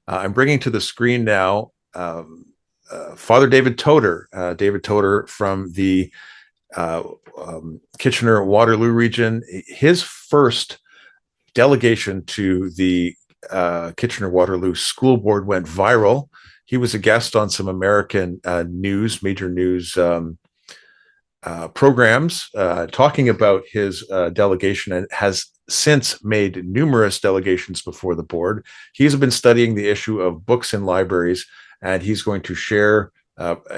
I'm bringing to the screen now Father David Todor, David Todor from the uh, Kitchener Waterloo region. His first delegation to the Kitchener Waterloo School Board went viral. He was a guest on some American major news programs, talking about his delegation, and has since made numerous delegations before the board. He's been studying the issue of books in libraries, and he's going to share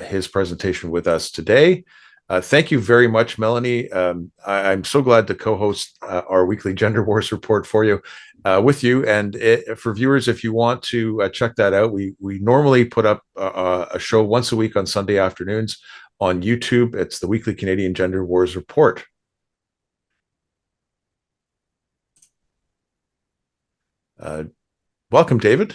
his presentation with us today. Thank you very much, Melanie. I'm so glad to co-host our weekly Gender Wars report for you, with you. And for viewers, if you want to check that out, we normally put up a show once a week on Sunday afternoons on YouTube. It's the Weekly Canadian Gender Wars Report. Uh, Welcome, David.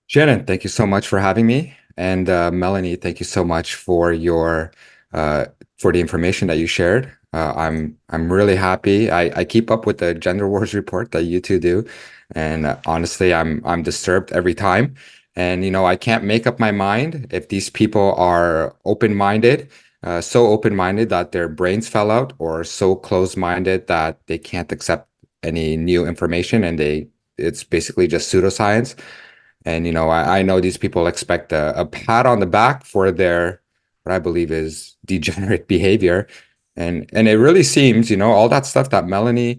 Shannon, thank you so much for having me. And Melanie, thank you so much for your uh, for the information that you shared. I'm really happy. I keep up with the Gender Wars report that you two do, and honestly, I'm disturbed every time. And I can't make up my mind if these people are open-minded, so open-minded that their brains fell out, or so closed-minded that they can't accept any new information, and it's basically just pseudoscience. And I know these people expect a pat on the back for their what I believe is degenerate behavior. And it really seems, all that stuff that Melanie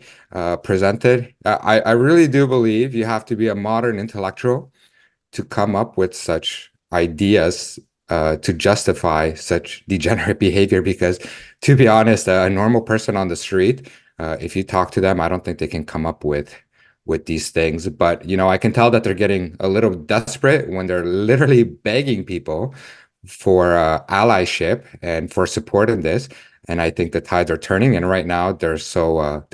presented, I really do believe you have to be a modern intellectual to come up with such ideas to justify such degenerate behavior. Because to be honest, a normal person on the street, if you talk to them, I don't think they can come up with these things. But I can tell that they're getting a little desperate when they're literally begging people for allyship and for support in this. And I think the tides are turning. And right now they're so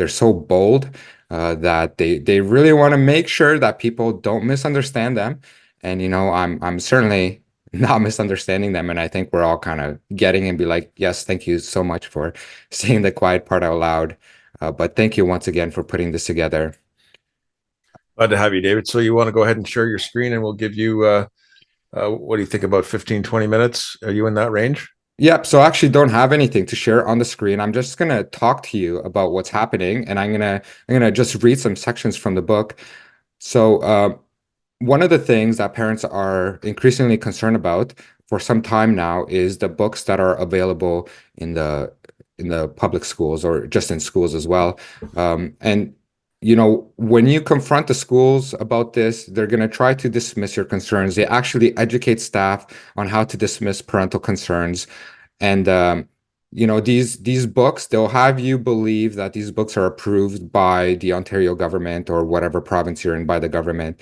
bold that they really want to make sure that people don't misunderstand them. And I'm certainly not misunderstanding them. And I think we're all kind of getting and be like, yes, thank you so much for saying the quiet part out loud. But thank you once again for putting this together. Glad to have you, David. So you want to go ahead and share your screen, and we'll give you, what do you think, about 15, 20 minutes? Are you in that range? Yep. So I actually don't have anything to share on the screen. I'm just gonna talk to you about what's happening, and I'm gonna just read some sections from the book. So one of the things that parents are increasingly concerned about for some time now is the books that are available in the public schools, or just in schools as well. And when you confront the schools about this, they're going to try to dismiss your concerns. They actually educate staff on how to dismiss parental concerns. And these books, they'll have you believe that these books are approved by the Ontario government, or whatever province you're in, by the government.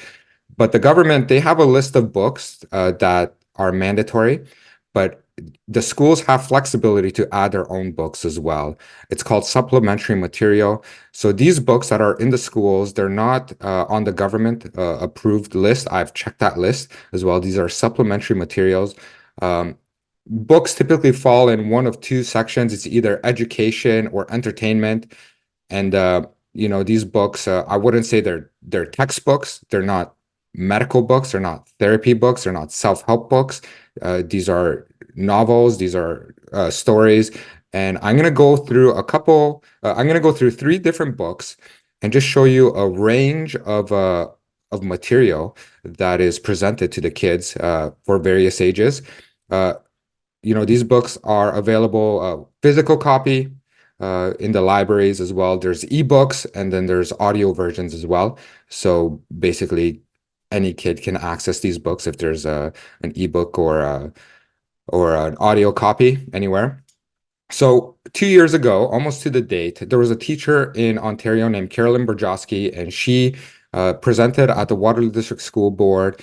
But the government, they have a list of books that are mandatory, but the schools have flexibility to add their own books as well. It's called supplementary material. So these books that are in the schools, they're not on the government approved list. I've checked that list as well. These are supplementary materials. Um, Books typically fall in one of two sections. It's either education or entertainment. And these books, I wouldn't say they're textbooks. They're not medical books. They're not therapy books. They're not self-help books. These are novels. These are stories. And I'm gonna go through a couple. I'm gonna go through three different books and just show you a range of material that is presented to the kids for various ages. Uh, these books are available physical copy in the libraries as well. There's ebooks, and then there's audio versions as well. So basically, any kid can access these books if there's an ebook or an audio copy anywhere. So 2 years ago, almost to the date, there was a teacher in Ontario named Carolyn Borjowski, and she presented at the Waterloo District School Board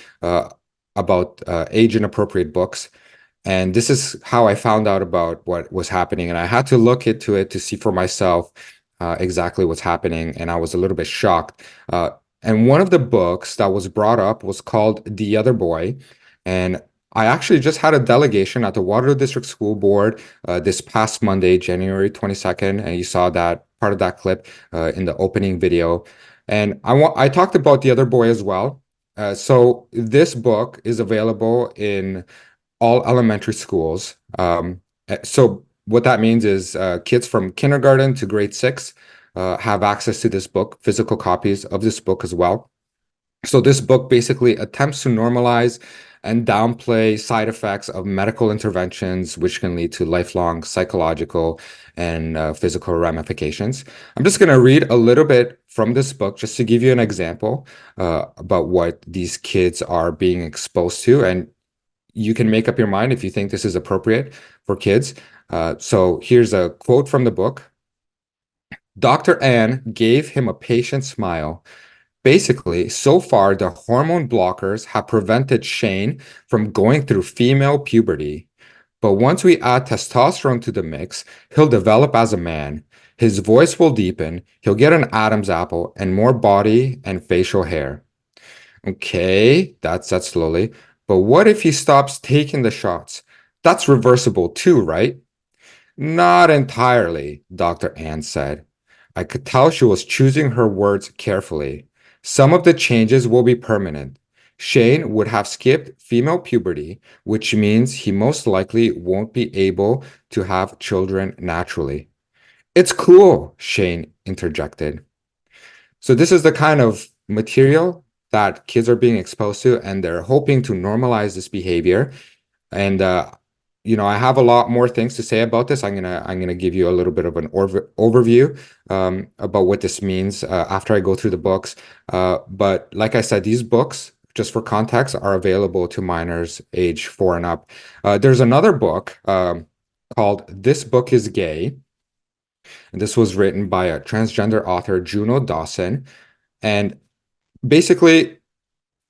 about age inappropriate books. And this is how I found out about what was happening. And I had to look into it to see for myself exactly what's happening. And I was a little bit shocked. And one of the books that was brought up was called The Other Boy. And I actually just had a delegation at the Waterloo District School Board this past Monday, January 22nd. And you saw that part of that clip in the opening video. And I talked about The Other Boy as well. So this book is available in all elementary schools. So what that means is kids from kindergarten to grade six have access to this book, physical copies of this book as well. So this book basically attempts to normalize and downplay side effects of medical interventions, which can lead to lifelong psychological and physical ramifications. I'm just going to read a little bit from this book just to give you an example about what these kids are being exposed to, and you can make up your mind if you think this is appropriate for kids. So here's a quote from the book. Dr. Ann gave him a patient smile. Basically, so far, the hormone blockers have prevented Shane from going through female puberty. But once we add testosterone to the mix, he'll develop as a man. His voice will deepen, he'll get an Adam's apple and more body and facial hair. Okay, that's that slowly. But what if he stops taking the shots? That's reversible too, right? Not entirely, Dr. Ann said. I could tell she was choosing her words carefully. Some of the changes will be permanent. Shane would have skipped female puberty, which means he most likely won't be able to have children naturally. It's cool, Shane interjected. So this is the kind of material that kids are being exposed to, and they're hoping to normalize this behavior. And I have a lot more things to say about this. I'm gonna give you a little bit of an overview about what this means after I go through the books. But like I said, these books, just for context, are available to minors age 4 and up. There's another book called "This Book Is Gay," and this was written by a transgender author, Juno Dawson. And basically,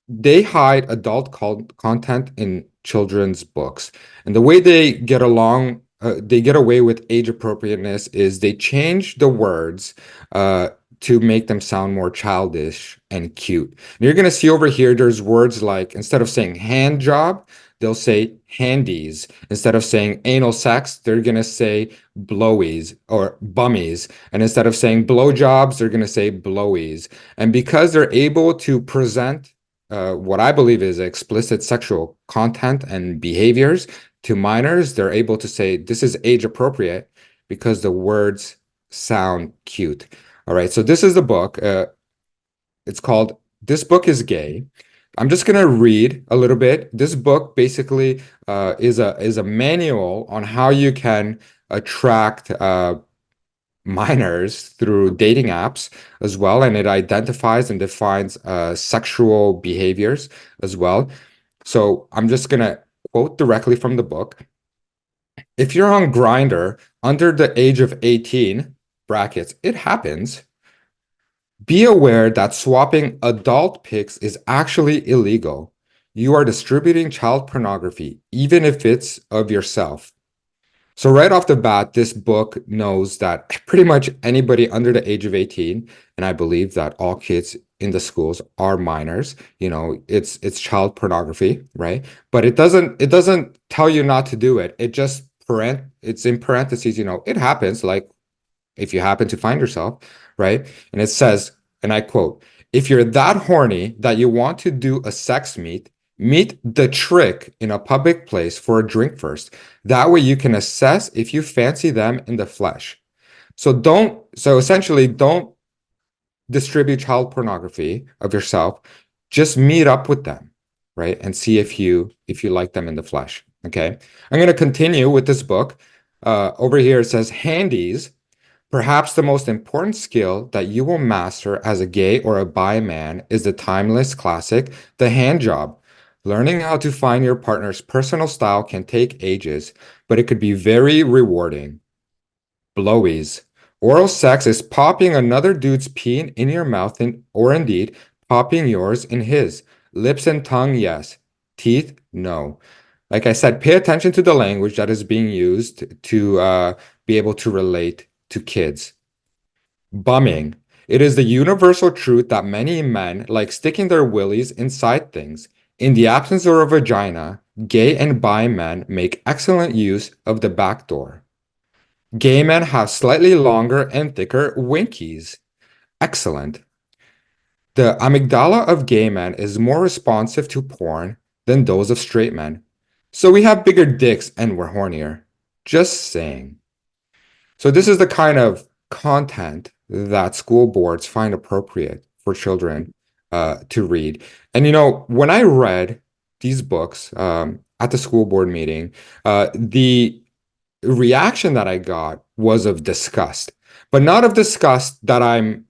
they hide adult content in children's books. And the way they get away with age appropriateness is they change the words to make them sound more childish and cute. And you're going to see over here, there's words like, instead of saying hand job, they'll say handies. Instead of saying anal sex, they're going to say blowies or bummies. And instead of saying blowjobs, they're going to say blowies. And because they're able to present what I believe is explicit sexual content and behaviors to minors, they're able to say this is age appropriate because the words sound cute. All right, so this is the book. It's called This Book is Gay. I'm just gonna read a little bit. This book basically is a manual on how you can attract minors through dating apps as well, and it identifies and defines sexual behaviors as well. So I'm just gonna quote directly from the book. If you're on Grindr under the age of 18, brackets, it happens. Be aware that swapping adult pics is actually illegal. You are distributing child pornography, even if it's of yourself. So right off the bat, this book knows that pretty much anybody under the age of 18, and I believe that all kids in the schools are minors, it's child pornography, right? But it doesn't tell you not to do it. It's in parentheses, it happens, like if you happen to find yourself, right? And it says, and I quote, if you're that horny that you want to do a sex meet the trick in a public place for a drink first. That way you can assess if you fancy them in the flesh. So essentially, don't distribute child pornography of yourself. Just meet up with them, right? And see if you like them in the flesh. Okay. I'm going to continue with this book. Over here it says handies. Perhaps the most important skill that you will master as a gay or a bi man is the timeless classic, the hand job. Learning how to find your partner's personal style can take ages, but it could be very rewarding. Blowies. Oral sex is popping another dude's peen in your mouth or indeed popping yours in his. Lips and tongue, yes. Teeth, no. Like I said, pay attention to the language that is being used to be able to relate to kids. Bumming. It is the universal truth that many men like sticking their willies inside things. In the absence of a vagina, gay and bi men make excellent use of the back door. Gay men have slightly longer and thicker winkies. Excellent. The amygdala of gay men is more responsive to porn than those of straight men. So we have bigger dicks and we're hornier. Just saying. So this is the kind of content that school boards find appropriate for children to read. And when I read these books at the school board meeting, the reaction that I got was of disgust, but not of disgust that I'm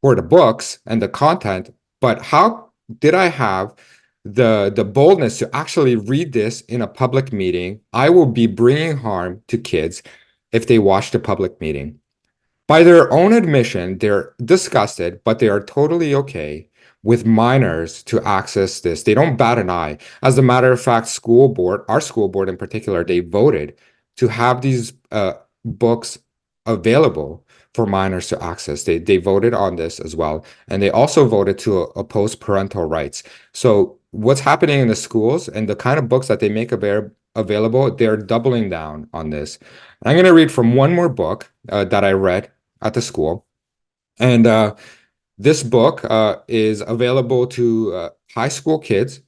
for the books and the content, but how did I have the boldness to actually read this in a public meeting? I will be bringing harm to kids if they watch the public meeting. By their own admission, they're disgusted, but they are totally okay with minors to access this. They don't bat an eye. As a matter of fact, our school board in particular, they voted to have these books available for minors to access. They voted on this as well, and they also voted to oppose parental rights. So what's happening in the schools and the kind of books that they make available, they're doubling down on this. I'm going to read from one more book that I read at the school. And this book is available to high school kids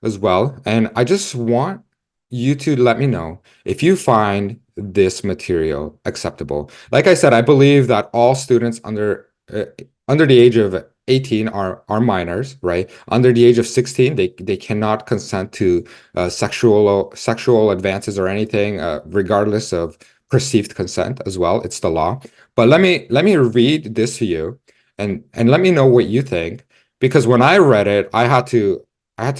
as well. And I just want you to let me know if you find this material acceptable. Like I said, I believe that all students under the age of 18 are minors, right? Under the age of 16, they cannot consent to sexual advances or anything, regardless of perceived consent as well. It's the law. But let me read this to you and let me know what you think. Because when I read it, I had to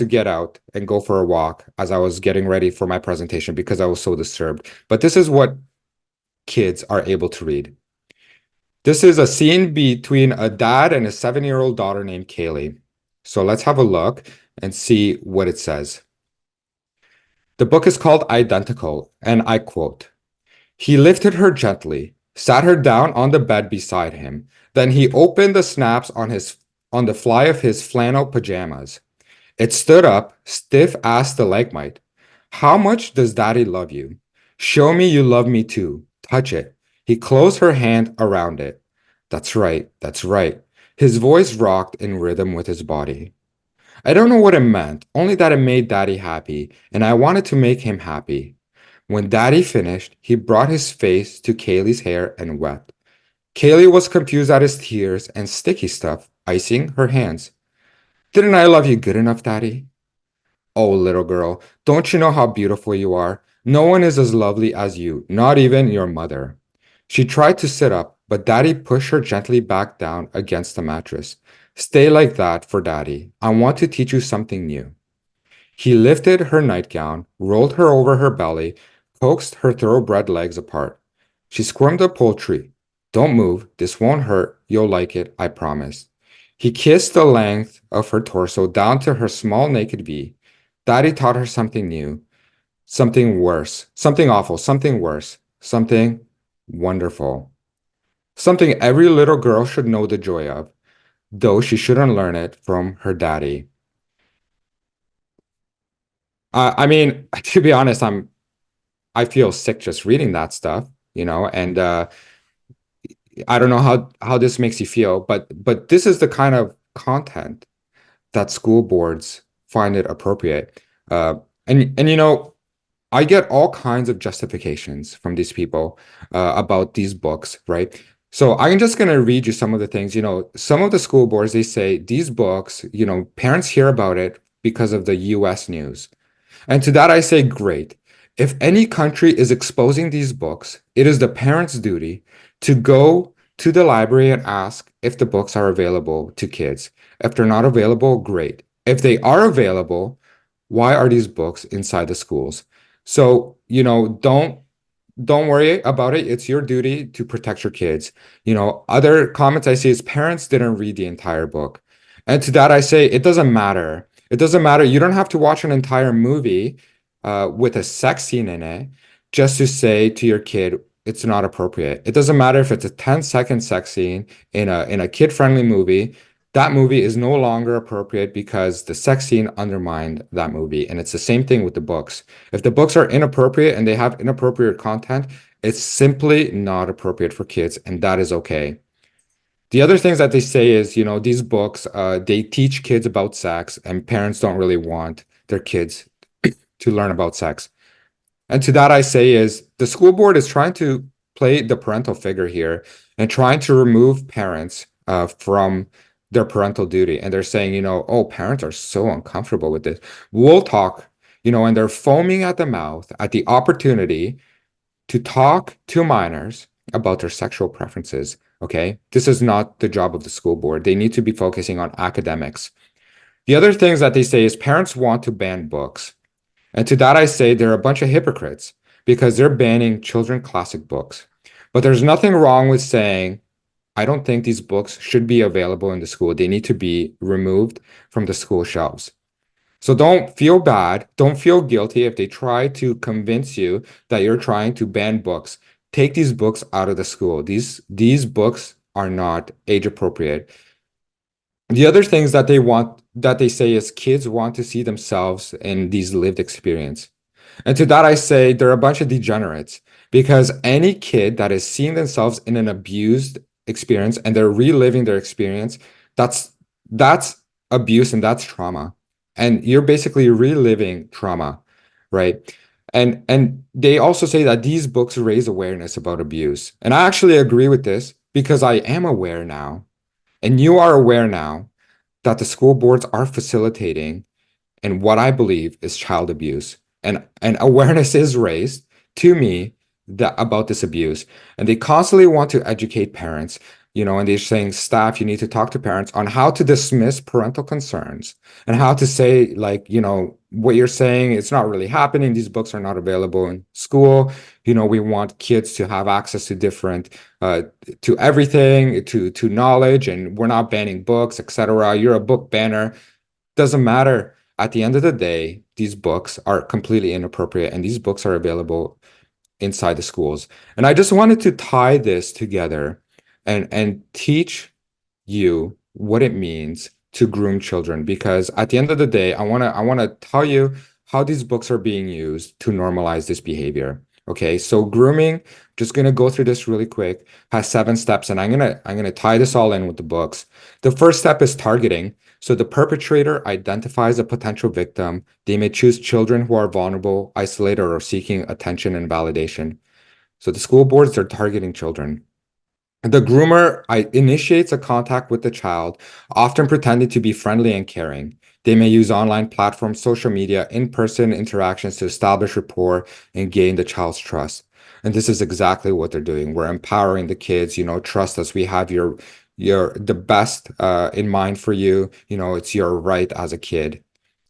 get out and go for a walk as I was getting ready for my presentation because I was so disturbed. But this is what kids are able to read. This is a scene between a dad and a 7-year-old daughter named Kaylee. So let's have a look and see what it says. The book is called Identical, and I quote, "He lifted her gently, sat her down on the bed beside him. Then he opened the snaps on the fly of his flannel pajamas. It stood up, stiff as stalagmite. How much does Daddy love you? Show me you love me too. Touch it." He closed her hand around it. That's right, that's right. His voice rocked in rhythm with his body. I don't know what it meant, only that it made Daddy happy, and I wanted to make him happy. When Daddy finished, he brought his face to Kaylee's hair and wept. Kaylee was confused at his tears and sticky stuff icing her hands. Didn't I love you good enough, Daddy? Oh, little girl, don't you know how beautiful you are? No one is as lovely as you, not even your mother. She tried to sit up, but Daddy pushed her gently back down against the mattress. Stay like that for Daddy. I want to teach you something new. He lifted her nightgown, rolled her over her belly, coaxed her thoroughbred legs apart. She squirmed a poultry. Don't move. This won't hurt. You'll like it, I promise. He kissed the length of her torso down to her small naked V. Daddy taught her something new, something worse, something awful, something worse, something wonderful, something every little girl should know the joy of, though she shouldn't learn it from her daddy. I mean, to be honest, I feel sick just reading that stuff, and I don't know how this makes you feel, but this is the kind of content that school boards find it appropriate. And I get all kinds of justifications from these people about these books, right? So I'm just going to read you some of the things. Some of the school boards, they say these books, parents hear about it because of the US news. And to that I say, great. If any country is exposing these books, it is the parents' duty to go to the library and ask if the books are available to kids. If they're not available, great. If they are available, why are these books inside the schools? So, don't worry about it. It's your duty to protect your kids. Other comments I see is parents didn't read the entire book. And to that I say, it doesn't matter. It doesn't matter. You don't have to watch an entire movie with a sex scene in it just to say to your kid it's not appropriate. It doesn't matter if it's a 10-second sex scene in a kid-friendly movie. That movie is no longer appropriate because the sex scene undermined that movie. And it's the same thing with the books. If the books are inappropriate and they have inappropriate content, it's simply not appropriate for kids, and that is okay. The other things that they say is, these books, they teach kids about sex, and parents don't really want their kids to learn about sex. And to that, I say is the school board is trying to play the parental figure here and trying to remove parents from their parental duty. And they're saying, oh, parents are so uncomfortable with this. We'll talk, and they're foaming at the mouth at the opportunity to talk to minors about their sexual preferences. Okay. This is not the job of the school board. They need to be focusing on academics. The other things that they say is parents want to ban books. And to that, I say they're a bunch of hypocrites because they're banning children classic books. But there's nothing wrong with saying, I don't think these books should be available in the school. They need to be removed from the school shelves. So don't feel bad. Don't feel guilty if they try to convince you that you're trying to ban books. Take these books out of the school. These books are not age appropriate. The other things that they say is kids want to see themselves in these lived experience. And to that, I say they're a bunch of degenerates because any kid that is seeing themselves in an abused experience and they're reliving their experience, that's that's abuse and that's trauma. And you're basically reliving trauma, right? And they also say that these books raise awareness about abuse. And I actually agree with this because I am aware now, and you are aware now that the school boards are facilitating and what I believe is child abuse. And awareness is raised to me that about this abuse. And they constantly want to educate parents, and they're saying, staff, you need to talk to parents on how to dismiss parental concerns and how to say, like, what you're saying, it's not really happening. These books are not available in school. We want kids to have access to different to everything, to knowledge, and we're not banning books, etc. You're a book banner. Doesn't matter. At the end of the day, these books are completely inappropriate, and these books are available inside the schools. And I just wanted to tie this together and teach you what it means to groom children, because at the end of the day, I want to tell you how these books are being used to normalize this behavior. Okay, so grooming, just gonna go through this really quick, has 7 steps, and I'm gonna tie this all in with the books. The first step is targeting. So the perpetrator identifies a potential victim. They may choose children who are vulnerable, isolated, or seeking attention and validation. So the school boards are targeting children. The groomer initiates a contact with the child, often pretending to be friendly and caring. They may use online platforms, social media, in-person interactions to establish rapport and gain the child's trust. And this is exactly what they're doing. We're empowering the kids, trust us. We have your the best in mind for you. It's your right as a kid,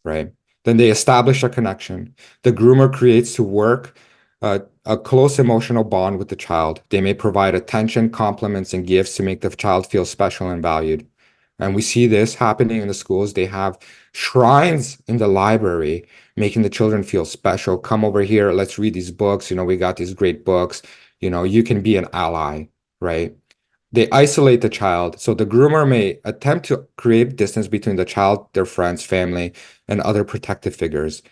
right? Then they establish a connection. The groomer creates to work a close emotional bond with the child. They may provide attention, compliments, and gifts to make the child feel special and valued. And we see this happening in the schools. They have shrines in the library, making the children feel special. Come over here, let's read these books. We got these great books. You can be an ally, right? They isolate the child. So the groomer may attempt to create distance between the child, their friends, family, and other protective figures.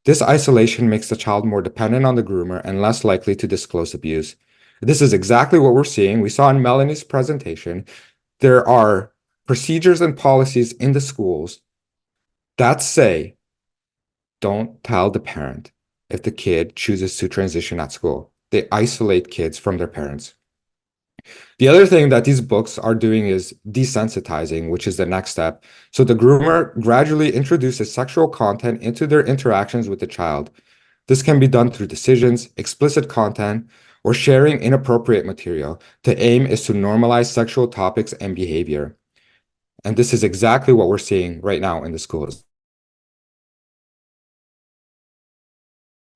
This isolation makes the child more dependent on the groomer and less likely to disclose abuse. This is exactly what we're seeing. We saw in Melanie's presentation. There are procedures and policies in the schools that say don't tell the parent if the kid chooses to transition at school. They isolate kids from their parents. The other thing that these books are doing is desensitizing, which is the next step. So the groomer gradually introduces sexual content into their interactions with the child. This can be done through decisions, explicit content, or sharing inappropriate material. The aim is to normalize sexual topics and behavior. And this is exactly what we're seeing right now in the schools.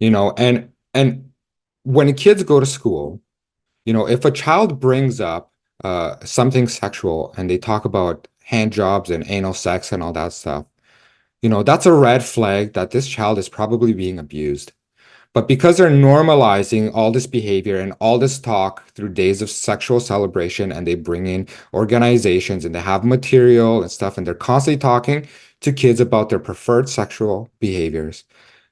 And when kids go to school, if a child brings up something sexual and they talk about hand jobs and anal sex and all that stuff, that's a red flag that this child is probably being abused. But because they're normalizing all this behavior and all this talk through days of sexual celebration, and they bring in organizations and they have material and stuff, and they're constantly talking to kids about their preferred sexual behaviors.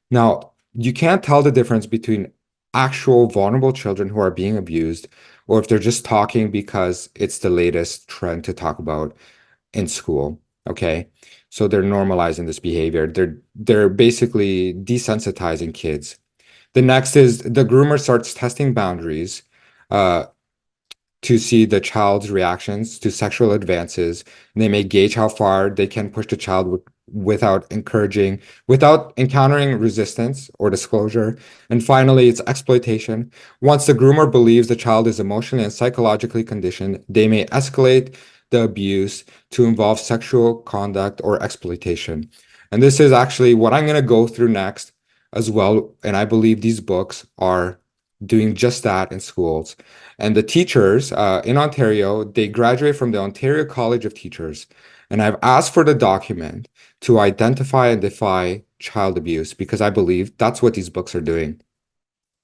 Now, you can't tell the difference between actual vulnerable children who are being abused or if they're just talking because it's the latest trend to talk about in school. Okay. So they're normalizing this behavior. They're basically desensitizing kids. The next is the groomer starts testing boundaries. Uh, to see the child's reactions to sexual advances. They may gauge how far they can push the child without encountering resistance or disclosure. And finally, it's exploitation. Once the groomer believes the child is emotionally and psychologically conditioned, they may escalate the abuse to involve sexual conduct or exploitation. And this is actually what I'm going to go through next as well. And I believe these books are doing just that in schools. And the teachers in Ontario, they graduate from the Ontario College of Teachers. And I've asked for the document to identify and defy child abuse because I believe that's what these books are doing.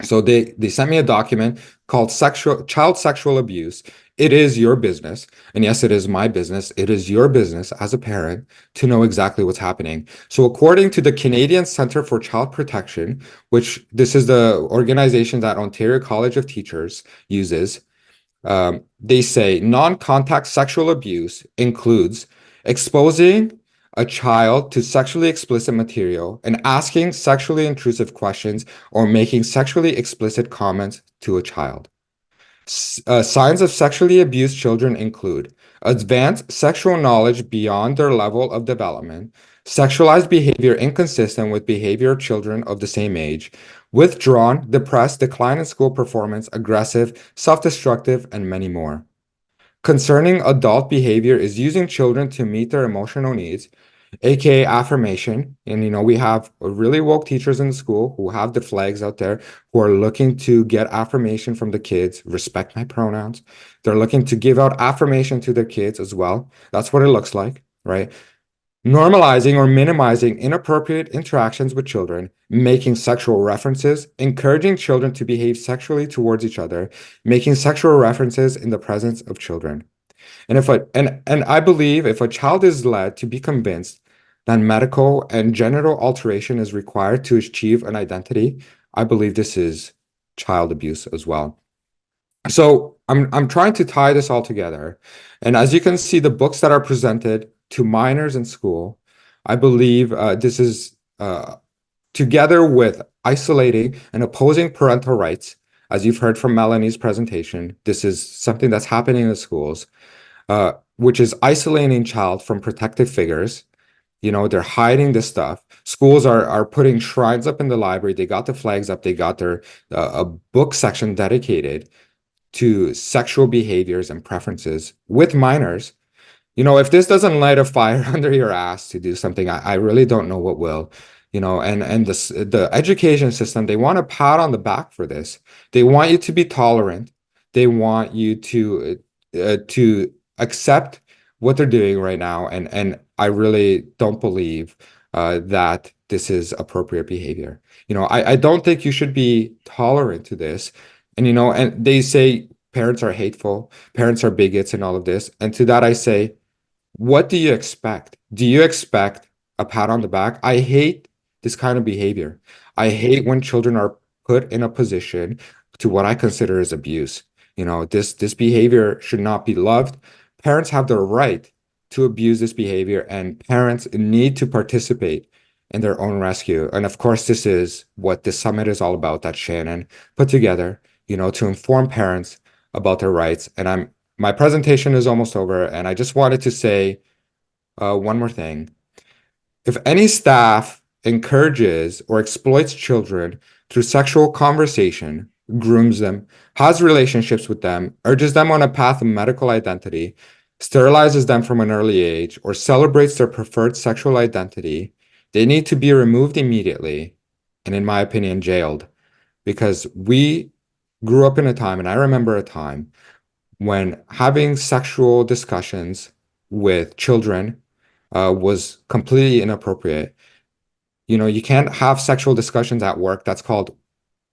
So they sent me a document called Child Sexual Abuse. It is your business. And yes, it is my business. It is your business as a parent to know exactly what's happening. So according to the Canadian Centre for Child Protection, which this is the organization that Ontario College of Teachers uses, they say non-contact sexual abuse includes exposing a child to sexually explicit material and asking sexually intrusive questions or making sexually explicit comments to a child. Signs of sexually abused children include advanced sexual knowledge beyond their level of development, sexualized behavior inconsistent with behavior of children of the same age, withdrawn, depressed, decline in school performance, aggressive, self-destructive, and many more. Concerning adult behavior is using children to meet their emotional needs, aka affirmation. And we have really woke teachers in the school who have the flags out there who are looking to get affirmation from the kids, respect my pronouns. They're looking to give out affirmation to their kids as well. That's what it looks like, right? Normalizing or minimizing inappropriate interactions with children, making sexual references, encouraging children to behave sexually towards each other, making sexual references in the presence of children. And I believe if a child is led to be convinced that medical and genital alteration is required to achieve an identity, I believe this is child abuse as well. So I'm trying to tie this all together. And as you can see, the books that are presented to minors in school, I believe this is together with isolating and opposing parental rights. As you've heard from Melanie's presentation, this is something that's happening in the schools, which is isolating child from protective figures. They're hiding this stuff. Schools are putting shrines up in the library. They got the flags up. They got their a book section dedicated to sexual behaviors and preferences with minors. If this doesn't light a fire under your ass to do something, I really don't know what will. And the education system, they want a pat on the back for this. They want you to be tolerant. They want you to accept what they're doing right now. And I really don't believe that this is appropriate behavior. I don't think you should be tolerant to this. And they say parents are hateful, parents are bigots, and all of this. And to that, I say, what do you expect? Do you expect a pat on the back? I hate this kind of behavior. I hate when children are put in a position to what I consider as abuse. This behavior should not be loved. Parents have the right to abuse this behavior, and parents need to participate in their own rescue. And of course, this is what this summit is all about that Shannon put together, to inform parents about their rights. And my presentation is almost over, and I just wanted to say one more thing. If any staff encourages or exploits children through sexual conversation, grooms them, has relationships with them, urges them on a path of medical identity, sterilizes them from an early age, or celebrates their preferred sexual identity, they need to be removed immediately, and in my opinion, jailed. Because we grew up in a time, and I remember a time when having sexual discussions with children was completely inappropriate. You can't have sexual discussions at work. That's called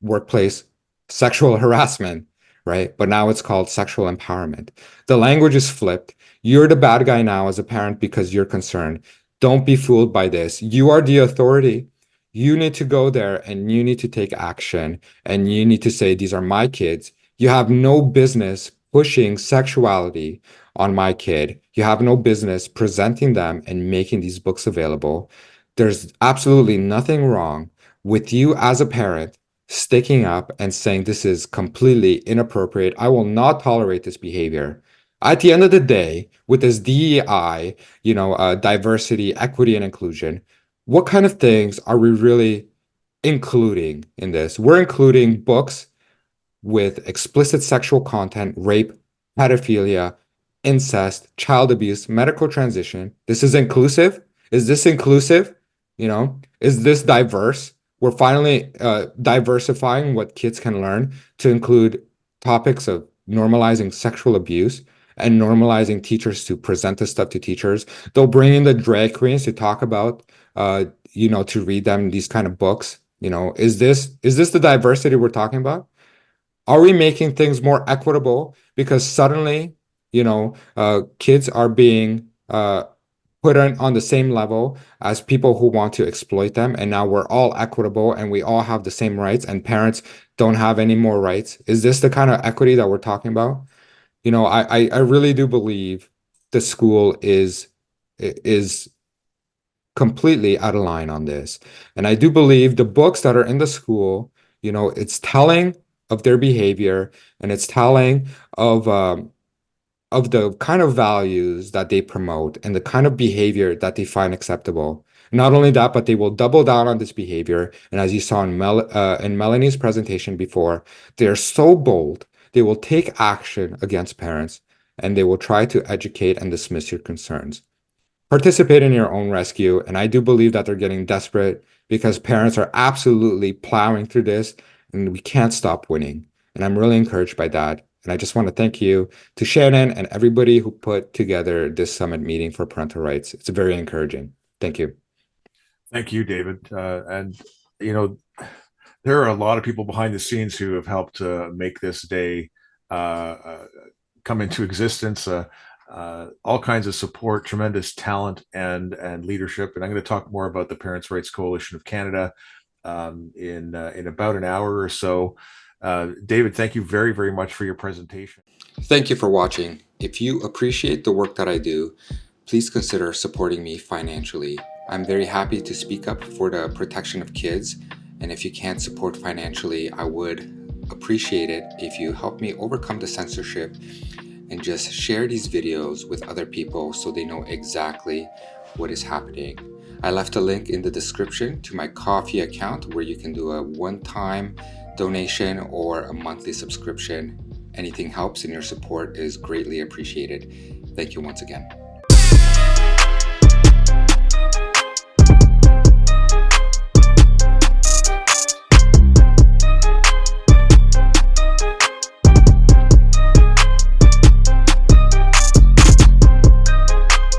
workplace sexual harassment, right? But now it's called sexual empowerment. The language is flipped. You're the bad guy now as a parent because you're concerned. Don't be fooled by this. You are the authority. You need to go there and you need to take action and you need to say, these are my kids. You have no business pushing sexuality on my kid. You have no business presenting them and making these books available. There's absolutely nothing wrong with you as a parent sticking up and saying this is completely inappropriate. I will not tolerate this behavior. At the end of the day, with this DEI, diversity, equity, and inclusion, what kind of things are we really including in this? We're including books with explicit sexual content, rape, pedophilia, incest, child abuse, medical transition. This is inclusive. Is this inclusive? Is this diverse? We're finally diversifying what kids can learn to include topics of normalizing sexual abuse and normalizing teachers to present this stuff to teachers. They'll bring in the drag queens to talk about, to read them these kind of books. Is this the diversity we're talking about? Are we making things more equitable because suddenly, kids are being put on the same level as people who want to exploit them, and now we're all equitable and we all have the same rights, and parents don't have any more rights? Is this the kind of equity that we're talking about? I really do believe the school is completely out of line on this. And I do believe the books that are in the school, it's telling of their behavior, and it's telling of the kind of values that they promote and the kind of behavior that they find acceptable. Not only that, but they will double down on this behavior. And as you saw in Melanie's presentation before, they are so bold, they will take action against parents and they will try to educate and dismiss your concerns. Participate in your own rescue. And I do believe that they're getting desperate because parents are absolutely plowing through this and we can't stop winning. And I'm really encouraged by that. And I just want to thank you to Shannon and everybody who put together this summit meeting for parental rights. It's very encouraging. Thank you. Thank you, David. And you know, there are a lot of people behind the scenes who have helped make this day come into existence. All kinds of support, tremendous talent, and leadership. And I'm going to talk more about the Parents' Rights Coalition of Canada in about an hour or so. David, thank you very, very much for your presentation. Thank you for watching. If you appreciate the work that I do, please consider supporting me financially. I'm very happy to speak up for the protection of kids, and if you can't support financially, I would appreciate it if you help me overcome the censorship and just share these videos with other people so they know exactly what is happening. I left a link in the description to my Ko-fi account where you can do a one-time donation or a monthly subscription. Anything helps and your support is greatly appreciated. Thank you once again.